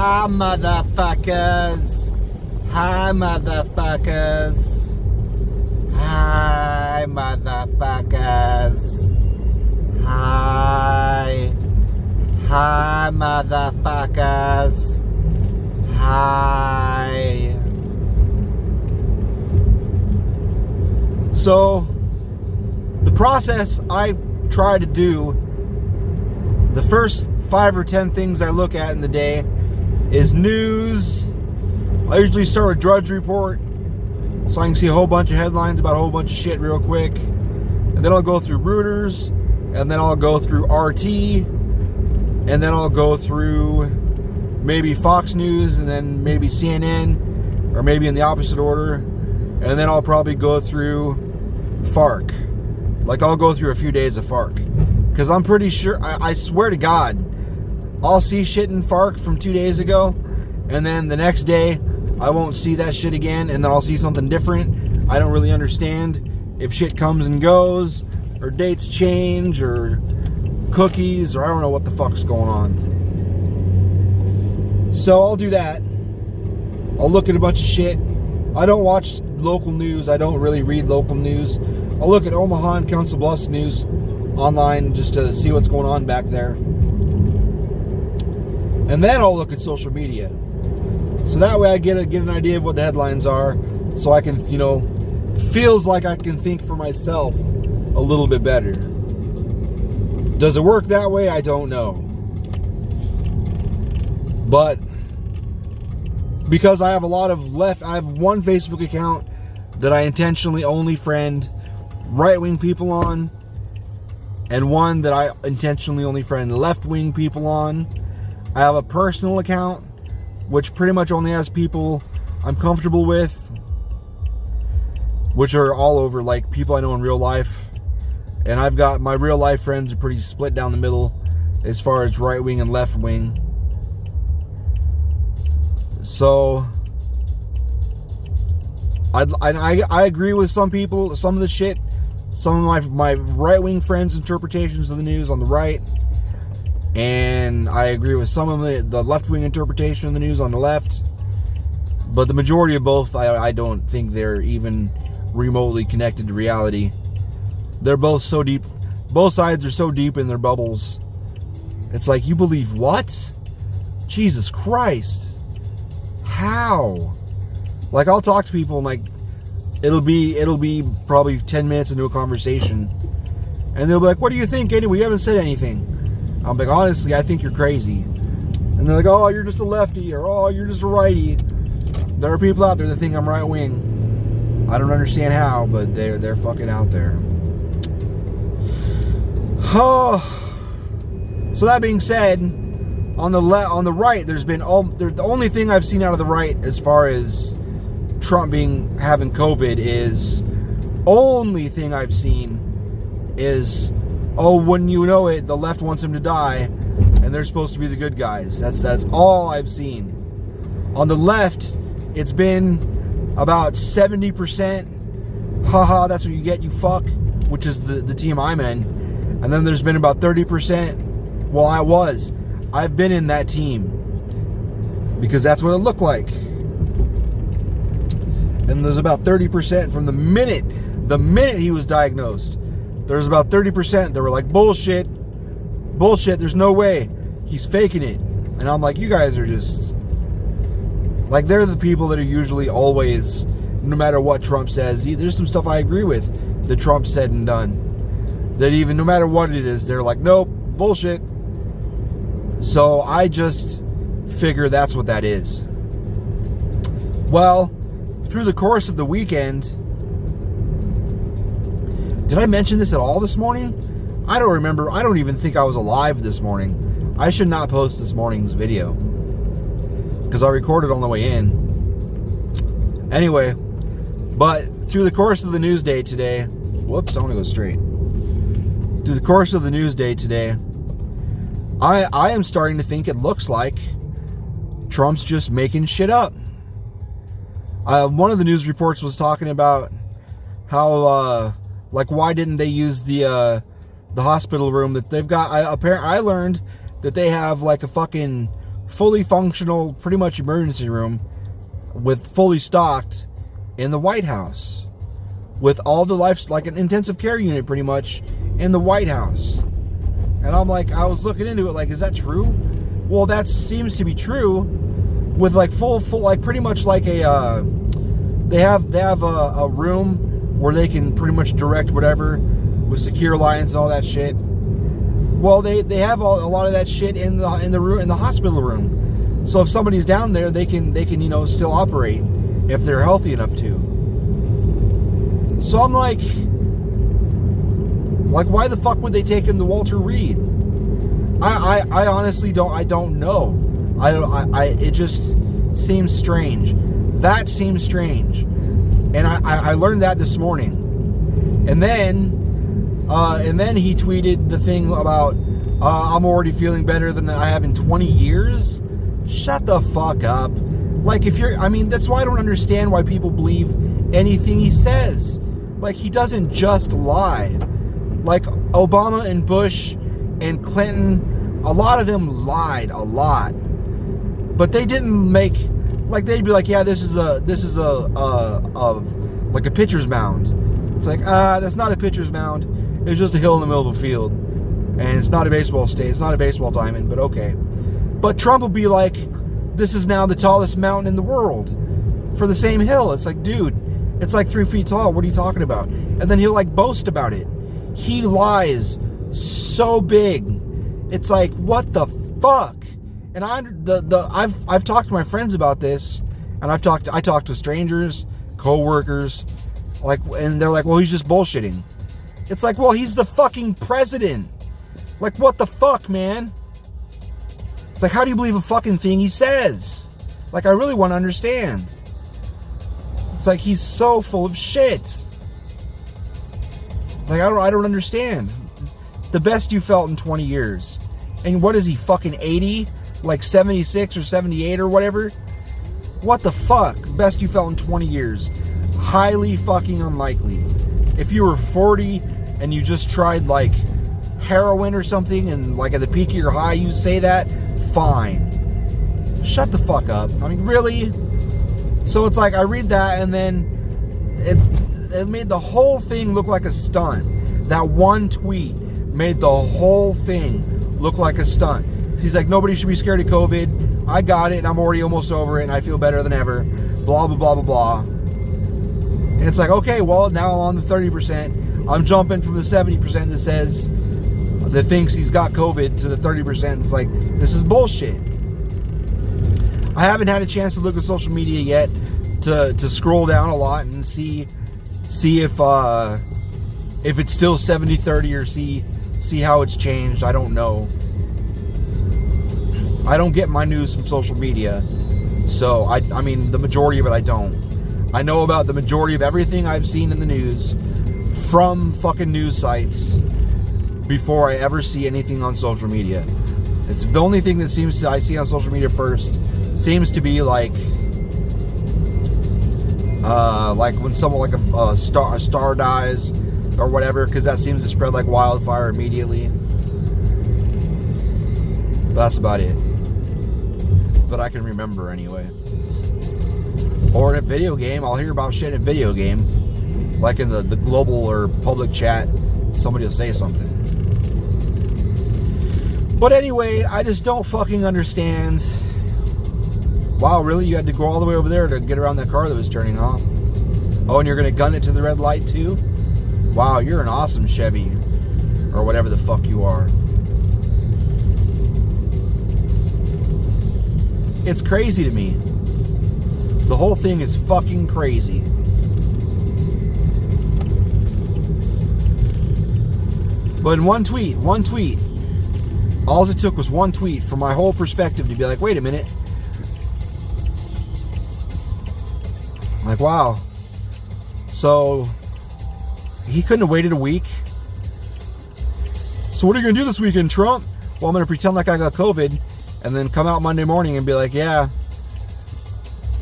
Hi, motherfuckers. Hi, motherfuckers. Hi, motherfuckers. Hi. Hi, motherfuckers. Hi. So, the process I try to do, the first 5 or 10 things I look at in the day is news. I usually start with Drudge Report, so I can see a whole bunch of headlines about a whole bunch of shit real quick. And then I'll go through Reuters, and then I'll go through RT, and then I'll go through maybe Fox News, and then maybe CNN, or maybe in the opposite order. And then I'll probably go through FARC. Like, I'll go through a few days of FARC. Because I'm pretty sure, I swear to God, I'll see shit in FARC from 2 days ago, and then the next day, I won't see that shit again, and then I'll see something different. I don't really understand if shit comes and goes, or dates change, or cookies, or I don't know what the fuck's going on. So I'll do that. I'll look at a bunch of shit. I don't watch local news. I don't really read local news. I'll look at Omaha and Council Bluffs news online just to see what's going on back there. And then I'll look at social media. So that way I get an idea of what the headlines are, so I can, feels like I can think for myself a little bit better. Does it work that way? I don't know. But because I have I have one Facebook account that I intentionally only friend right-wing people on, and one that I intentionally only friend left-wing people on. I have a personal account, which pretty much only has people I'm comfortable with, which are all over, like, people I know in real life. And I've got my real life friends are pretty split down the middle as far as right-wing and left-wing. So I agree with some people, some of the shit, some of my right-wing friends' interpretations of the news on the right, and I agree with some of the left-wing interpretation of the news on the left. But the majority of both, I don't think they're even remotely connected to reality. They're both so deep. Both sides are so deep in their bubbles. It's like, you believe what? Jesus Christ. How? Like, I'll talk to people and, like, it'll be probably 10 minutes into a conversation, and they'll be like, what do you think anyway? You haven't said anything. I'm like, honestly, I think you're crazy. And they're like, oh, you're just a lefty, or oh, you're just a righty. There are people out there that think I'm right wing. I don't understand how, but they're fucking out there. Oh. So that being said, on the right, the only thing I've seen out of the right as far as Trump having COVID is, only thing I've seen is, oh, wouldn't you know it, the left wants him to die, and they're supposed to be the good guys. That's all I've seen. On the left, it's been about 70%, haha, that's what you get, you fuck, which is the team I'm in. And then there's been about 30%, well, I've been in that team, because that's what it looked like. And there's about 30% from the minute he was diagnosed. There's about 30% that were like, bullshit, there's no way, he's faking it. And I'm like, you guys are just, like, they're the people that are usually always, no matter what Trump says, there's some stuff I agree with that Trump said and done, that even no matter what it is, they're like, nope, bullshit. So I just figure that's what that is. Well, through the course of the weekend, did I mention this at all this morning? I don't remember. I don't even think I was alive this morning. I should not post this morning's video, because I recorded on the way in. Anyway, but through the course of the news day today, whoops, I want to go straight. Through the course of the news day today, I am starting to think it looks like Trump's just making shit up. One of the news reports was talking about how, like, why didn't they use the hospital room that they've got? I learned that they have like a fucking fully functional, pretty much emergency room with fully stocked in the White House with all the life, like an intensive care unit pretty much in the White House. And I'm like, I was looking into it like, is that true? Well, that seems to be true with like full, like pretty much like a, they have a room where they can pretty much direct whatever with secure lines and all that shit. Well, they have a lot of that shit in the hospital room. So if somebody's down there, they can still operate if they're healthy enough to. So I'm like why the fuck would they take him to Walter Reed? I honestly don't know. It just seems strange. That seems strange. And I learned that this morning. And then he tweeted the thing about I'm already feeling better than I have in 20 years. Shut the fuck up. Like, that's why I don't understand why people believe anything he says. Like, he doesn't just lie. Like, Obama and Bush and Clinton, a lot of them lied a lot. But they didn't make, like, they'd be like, yeah, this is a like a pitcher's mound. It's like, that's not a pitcher's mound. It's just a hill in the middle of a field. And it's not a baseball state. It's not a baseball diamond, but okay. But Trump will be like, this is now the tallest mountain in the world for the same hill. It's like, dude, it's like 3 feet tall. What are you talking about? And then he'll like boast about it. He lies so big. It's like, what the fuck? And I've talked to my friends about this, and I talked to strangers, co-workers, like, and they're like, well, he's just bullshitting. It's like, well, he's the fucking president. Like, what the fuck, man? It's like, how do you believe a fucking thing he says? Like, I really want to understand. It's like, he's so full of shit. Like, I don't understand. The best you felt in 20 years. And what is he, fucking 80? Like 76 or 78 or whatever? What the fuck? Best you felt in 20 years. Highly fucking unlikely. If you were 40 and you just tried, like, heroin or something, and, like, at the peak of your high you say that, fine. Shut the fuck up. I mean, really? So it's like, I read that, and then it made the whole thing look like a stunt. That one tweet made the whole thing look like a stunt. He's like, nobody should be scared of COVID. I got it, and I'm already almost over it, and I feel better than ever. Blah, blah, blah, blah, blah. And it's like, okay, well, now I'm on the 30%. I'm jumping from the 70% that says, that thinks he's got COVID, to the 30%. It's like, this is bullshit. I haven't had a chance to look at social media yet to scroll down a lot and see if it's still 70-30 or see how it's changed. I don't know. I don't get my news from social media, so I mean, the majority of it I don't. I know about the majority of everything I've seen in the news from fucking news sites before I ever see anything on social media. It's the only thing that I see on social media first seems to be like when someone, like a star dies or whatever, because that seems to spread like wildfire immediately. But that's about it. But I can remember anyway. Or in a video game, I'll hear about shit in a video game, like in the global or public chat, somebody will say something. But anyway, I just don't fucking understand. Wow, really? You had to go all the way over there to get around that car that was turning off? Oh, and you're going to gun it to the red light too? Wow, you're an awesome Chevy. Or whatever the fuck you are. It's crazy to me. The whole thing is fucking crazy. But in one tweet, all it took was one tweet for my whole perspective to be like, wait a minute. I'm like, wow. So, he couldn't have waited a week. So what are you going to do this weekend, Trump? Well, I'm going to pretend like I got COVID and then come out Monday morning and be like, yeah,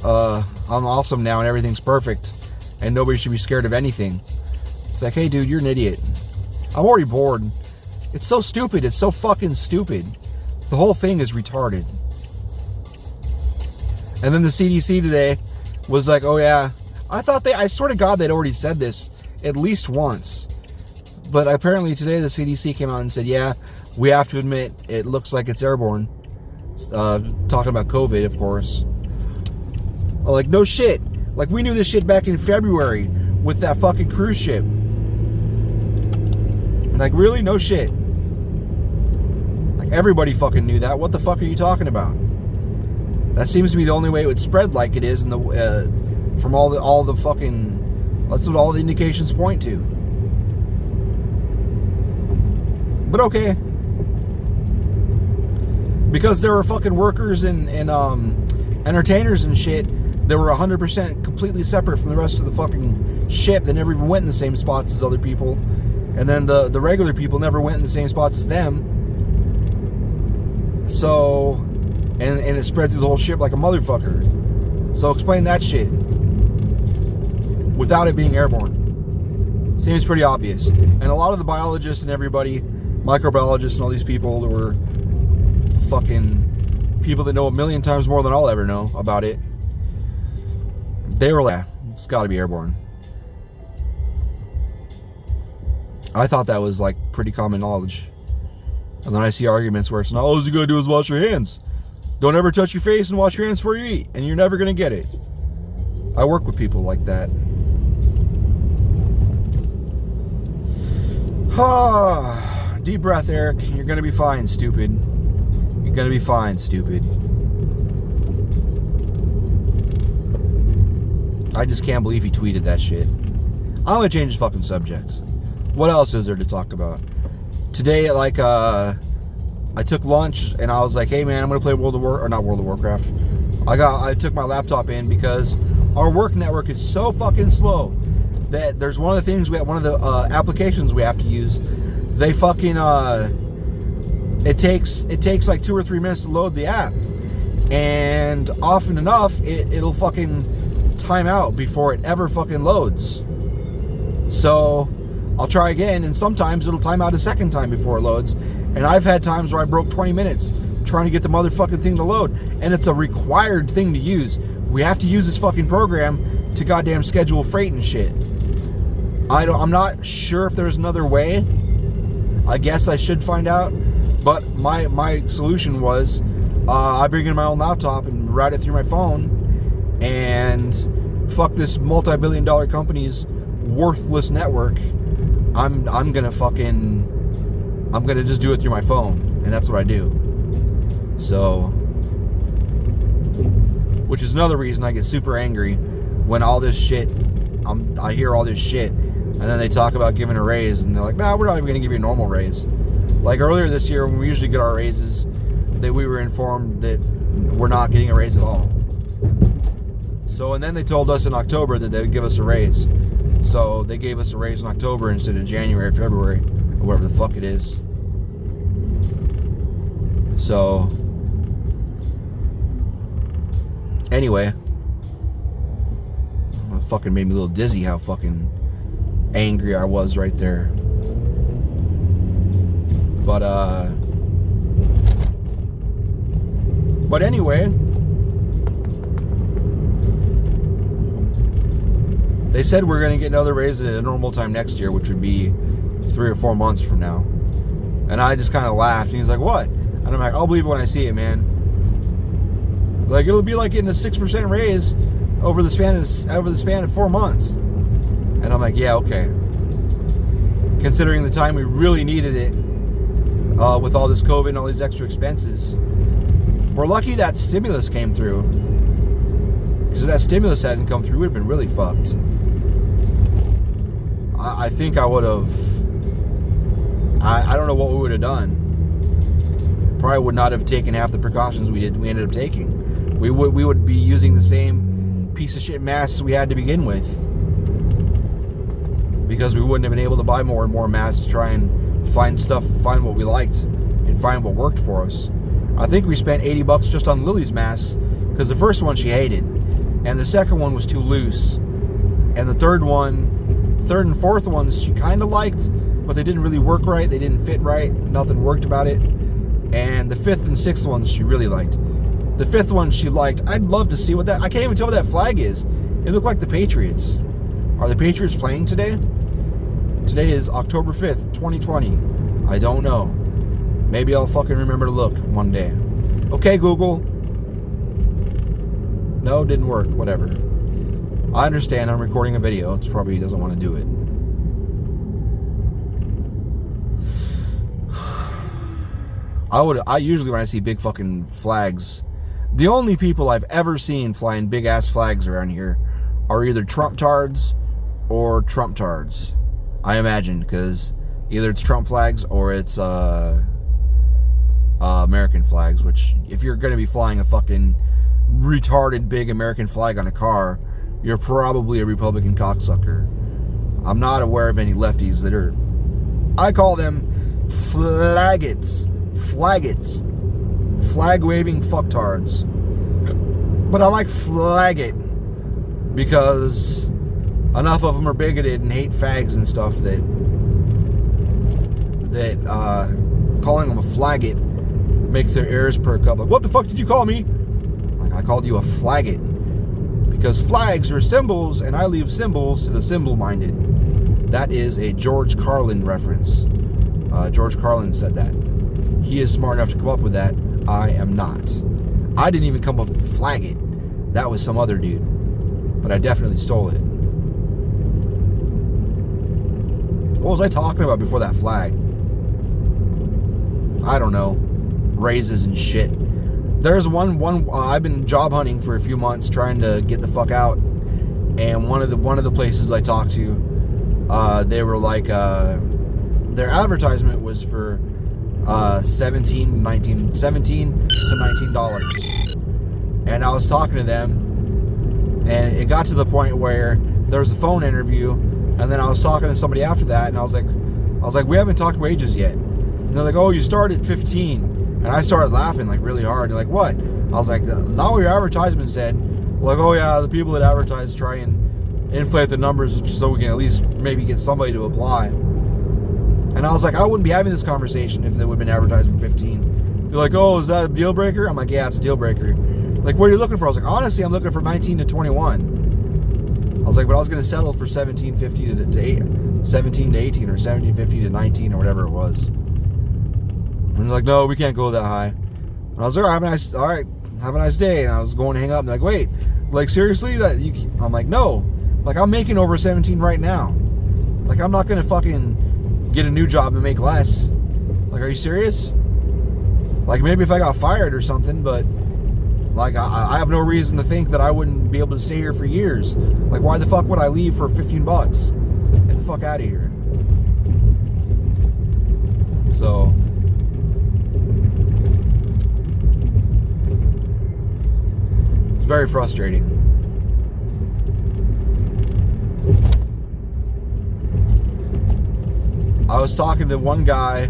I'm awesome now and everything's perfect and nobody should be scared of anything. It's like, hey, dude, you're an idiot. I'm already bored. It's so stupid. It's so fucking stupid. The whole thing is retarded. And then the CDC today was like, oh yeah, I swear to God they'd already said this at least once. But apparently today the CDC came out and said, yeah, we have to admit it looks like it's airborne. Talking about COVID, of course. Like, no shit. Like, we knew this shit back in February with that fucking cruise ship. Like, really? No shit. Like, everybody fucking knew that. What the fuck are you talking about? That seems to be the only way it would spread like it is in the from all the fucking... That's what all the indications point to. But okay. Because there were fucking workers and entertainers and shit that were 100% completely separate from the rest of the fucking ship. They never even went in the same spots as other people. And then the regular people never went in the same spots as them. So, and it spread through the whole ship like a motherfucker. So explain that shit without it being airborne. Seems pretty obvious. And a lot of the biologists and everybody, microbiologists and all these people that were fucking people that know a million times more than I'll ever know about it, they were like, it's got to be airborne. I thought that was like pretty common knowledge. And then I see arguments where it's not, all you gotta do is wash your hands. Don't ever touch your face and wash your hands before you eat, and you're never gonna get it. I work with people like that. Deep breath, Eric. You're gonna be fine, stupid. You're gonna be fine, stupid. I just can't believe he tweeted that shit. I'm gonna change the fucking subjects. What else is there to talk about? Today, like, I took lunch and I was like, hey man, I'm gonna play not World of Warcraft. I took my laptop in because our work network is so fucking slow that there's one of the things one of the applications we have to use. They fucking it takes like 2 or 3 minutes to load the app, and often enough it'll fucking time out before it ever fucking loads. So I'll try again, and sometimes it'll time out a second time before it loads. And I've had times where I broke 20 minutes trying to get the motherfucking thing to load, and it's a required thing to use. We have to use this fucking program to goddamn schedule freight and shit. I'm not sure if there's another way. I guess I should find out. But my solution was I bring in my own laptop and route it through my phone, and fuck this multi-billion-dollar company's worthless network. I'm gonna just do it through my phone, and that's what I do. So, which is another reason I get super angry when all this shit, I hear all this shit, and then they talk about giving a raise, and they're like, nah, we're not even gonna give you a normal raise. Like earlier this year, when we usually get our raises, that we were informed that we're not getting a raise at all. So, and then they told us in October that they would give us a raise. So they gave us a raise in October instead of January, February, or whatever the fuck it is. So, anyway, it fucking made me a little dizzy how fucking angry I was right there. But anyway, they said we're going to get another raise at a normal time next year, which would be 3 or 4 months from now. And I just kind of laughed, and he's like, what? And I'm like, I'll believe it when I see it, man. Like, it'll be like getting a 6% raise over the span of 4 months. And I'm like, yeah, okay. Considering the time we really needed it, with all this COVID and all these extra expenses. We're lucky that stimulus came through. Because if that stimulus hadn't come through, we'd have been really fucked. I think I would have... I don't know what we would have done. Probably would not have taken half the precautions we ended up taking. We would be using the same piece of shit masks we had to begin with. Because we wouldn't have been able to buy more and more masks to try and find what we liked and find what worked for us. I think we spent $80 just on Lily's masks, because the first one she hated, and the second one was too loose, and the third and fourth ones she kind of liked, but they didn't really work right, they didn't fit right, nothing worked about it, and the fifth and sixth ones she really liked. The fifth one she liked. I'd love to see what that... I can't even tell what that flag is. It looked like the Patriots. Are the Patriots playing today? Today is October 5th, 2020. I don't know. Maybe I'll fucking remember to look one day. Okay, Google. No, didn't work. Whatever. I understand I'm recording a video. It probably doesn't want to do it. I usually, when I see big fucking flags, the only people I've ever seen flying big ass flags around here are either Trump tards or Trump tards. I imagine, because either it's Trump flags or it's American flags, which if you're going to be flying a fucking retarded big American flag on a car, you're probably a Republican cocksucker. I'm not aware of any lefties that are... I call them flaggots. Flaggots. Flag-waving fucktards. But I like flaggot because enough of them are bigoted and hate fags and stuff that calling them a flaggot makes their ears perk up. Like, what the fuck did you call me? Like, I called you a flaggot. Because flags are symbols, and I leave symbols to the symbol-minded. That is a George Carlin reference. George Carlin said that. He is smart enough to come up with that. I am not. I didn't even come up with flaggot. That was some other dude. But I definitely stole it. What was I talking about before that flag? I don't know. Raises and shit. There's one I've been job hunting for a few months trying to get the fuck out. And one of the places I talked to, they were like, their advertisement was for $17 to $19. And I was talking to them, and it got to the point where there was a phone interview, and then I was talking to somebody after that, and I was like, we haven't talked wages yet. And they're like, oh, you started at 15. And I started laughing like really hard. They're like, what? I was like, not what your advertisement said. Like, oh yeah, the people that advertise try and inflate the numbers so we can at least maybe get somebody to apply. And I was like, I wouldn't be having this conversation if they would have been advertising 15. They're like, oh, is that a deal breaker? I'm like, yeah, it's a deal breaker. Like, what are you looking for? I was like, honestly, I'm looking for 19 to 21. I was like, but I was going to settle for 17.50 to 17 to 18 or 17.50 to 19 or whatever it was. And they're like, no, we can't go that high. And I was like, all right, have a nice day. And I was going to hang up. And they're like, wait, like, seriously? I'm like, no. Like, I'm making over 17 right now. Like, I'm not going to fucking get a new job and make less. Like, are you serious? Like, maybe if I got fired or something, but, like, I have no reason to think that I wouldn't be able to stay here for years. Like, why the fuck would I leave for $15? Get the fuck out of here. So... it's very frustrating. I was talking to one guy.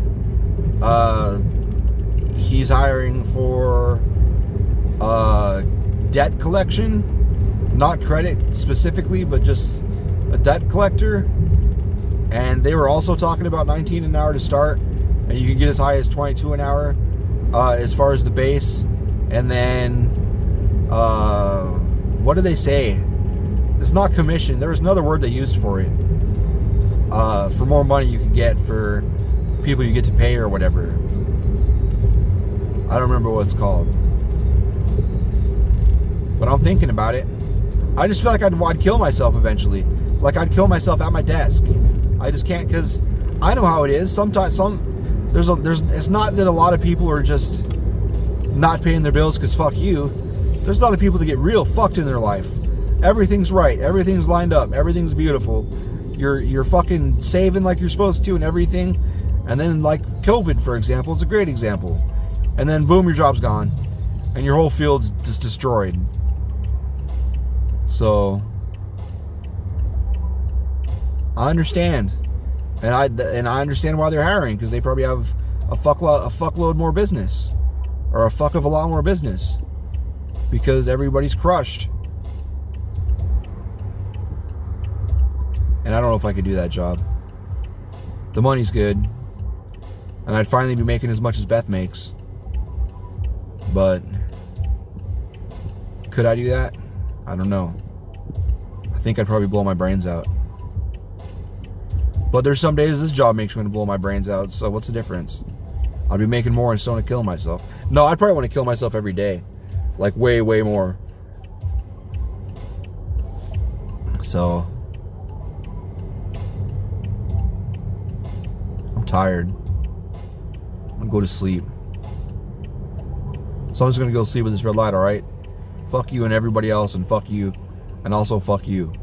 He's hiring for debt collection, not credit specifically, but just a debt collector. And they were also talking about 19 an hour to start, and you can get as high as 22 an hour as far as the base. And then what do they say? It's not commission. There was another word they used for it. For more money you can get for people you get to pay or whatever. I don't remember what it's called. But I'm thinking about it. I just feel like I'd kill myself eventually. Like, I'd kill myself at my desk. I just can't, because I know how it is. Sometimes it's not that a lot of people are just not paying their bills because fuck you. There's a lot of people that get real fucked in their life. Everything's right. Everything's lined up. Everything's beautiful. You're fucking saving like you're supposed to and everything. And then, like COVID, for example, it's a great example. And then, boom, your job's gone. And your whole field's just destroyed. So, I understand. And I understand why they're hiring, because they probably have a fuckload more business. Or a fuck of a lot more business. Because everybody's crushed. And I don't know if I could do that job. The money's good. And I'd finally be making as much as Beth makes. But Could I do that? I don't know. I think I'd probably blow my brains out. But there's some days this job makes me want to blow my brains out, so what's the difference? I'd be making more and still want to kill myself. No, I'd probably want to kill myself every day. Like way, way more. So I'm tired. I'm gonna go to sleep. So I'm just gonna go sleep with this red light, alright? Fuck you and everybody else, and fuck you, and also fuck you.